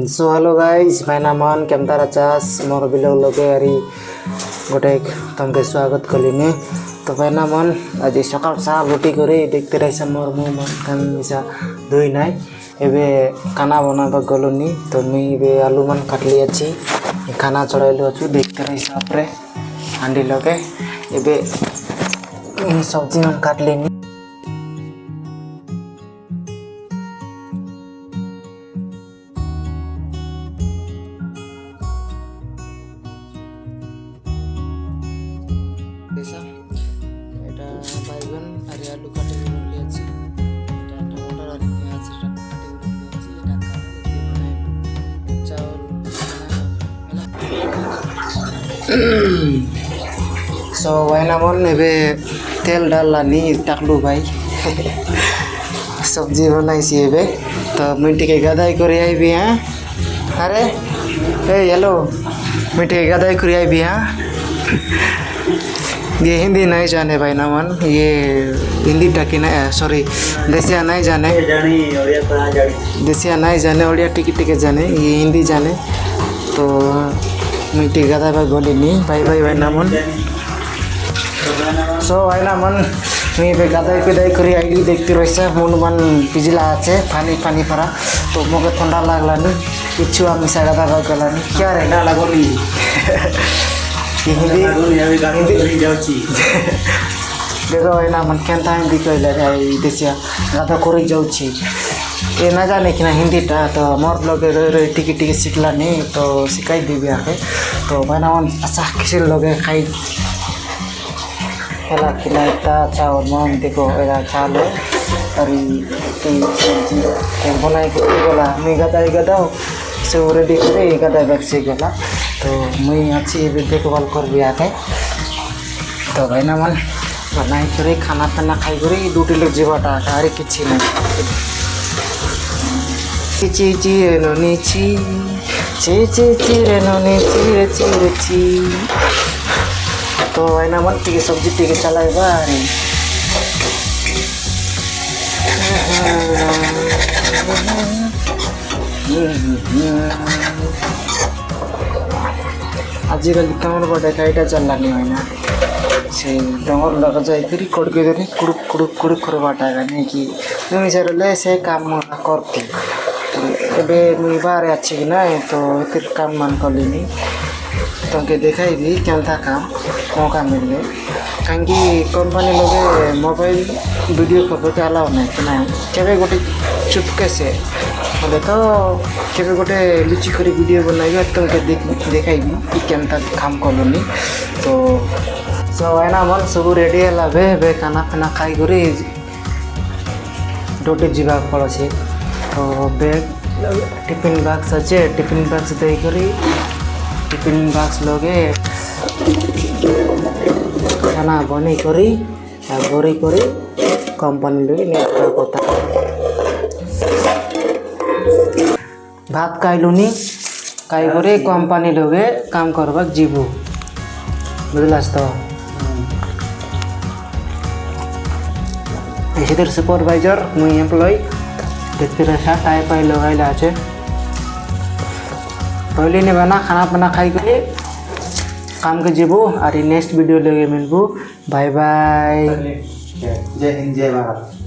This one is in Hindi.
सो हेलो गाइस मैं नामान केमतारा चास मोर बिलोग लगे अरी गोटे तुमके स्वागत कलिनी तो पैना मन आज सकाल सा रोटी करे देखते रही मोर मुँह मन कान मिसा धोई नाई एबे खाना बनाबा गलुनी तो मुई एबे आलू मन काटली अच्छी खाना चढ़ाइलु अच्छु देखते रही सापरे हांडी लगे एबे सब्जी मन काट लेनी এটা বাইগন আর আলু কাটে লিয়েছি এটা টমেটো আর পেঁয়াজ কাটে লিয়েছি এটা কাটে মানে চাউল सो वाइना मन एबे तेल डालला नी टाकलु भाई सब्जी बनाइसी एबे तो मिट्टी के गदाई करे आइबी हां अरे ए हेलो मिट्टी के गदाई करे आइबी हां ये हिंदी नहीं जाने भाई ना मन ये हिंदी टकी ना सॉरी देसिया नहीं जाने देसिया नहीं जाने ओडिया टिकी टिके जाने ये हिंदी जाने तो मिट्टी गदा भाई गोली नहीं भाई भाई भाई ना मन सो भाई ना मन मैं पे गदाई पिदाई करी आईली देखती रही मुन मन पिजला आछे पानी पानी परा तो मोके ठंडा लागला नी किछुआ मिसा गदा भाई गला नी क्या रे ना लागोली देखो ना मन केनता हिंदी कहले देसिया गाधा करे जाउछि ए ना जाने कि ना हिंदी टा तो मोर लगे रे टिकी टिकी सिखला नहीं तो सिखाई देबी आके तो मैंने मन अच्छा किसी लगे खाई हेला खिलाता चावल मन देखो एरा चालो अरे सब्जी बनाई के गला मी गदा से रेडी करे गदा बैग से गला तो मुई अच्छी देखभाल कर भी आके तो भाई ना मन बनाई करे खाना पीना खाई करे ड्यूटी लोग जीवाटा अरे किसी नहीं ची ची रे ची ची ची ची रे ची ची तो भाई ना मन टिके सब्जी टिके चलाए बारे आजिकल कमर बटे कईटा चललानी होना से डंगर लगा जाए फिर कड़के देने कुड़ुक कुड़ुक कुड़ुक करवाटा नहीं कि तुम सर से काम करते एबे मुई बारे अच्छी कि ना तो फिर काम मान कलिनी तुमके देखाई दी क्या काम मौका मिलले कहीं कंपनी लोगे मोबाइल वीडियो फोटो के अलाउ नहीं कि ना केवे गोटे चुपके से बोले तो केवे गोटे लुची करी वीडियो बनाइबा तुमके देखाई कि केनता काम कलुनी तो सो एना मन सब रेडी है बे खाना पीना खाई करी ड्यूटी जीवा पड़े तो बैग टिफिन बॉक्स अच्छे टिफिन बॉक्स दे करी टिफिन बॉक्स लोगे खाना बनी करी भरी करी कंपनी लोग कथा भात खाइलुनी खाई करे कंपनी लोगे काम करवा जीवु बुझलास तो इधर सुपरवाइजर मुई एम्प्लॉय देखते रहा टाई पाई लगाइला आछे पहले ने बना खाना पीना खाई करे काम के जीवु और नेक्स्ट वीडियो लगे मिलबू बाय बाय जय हिंद जय भारत।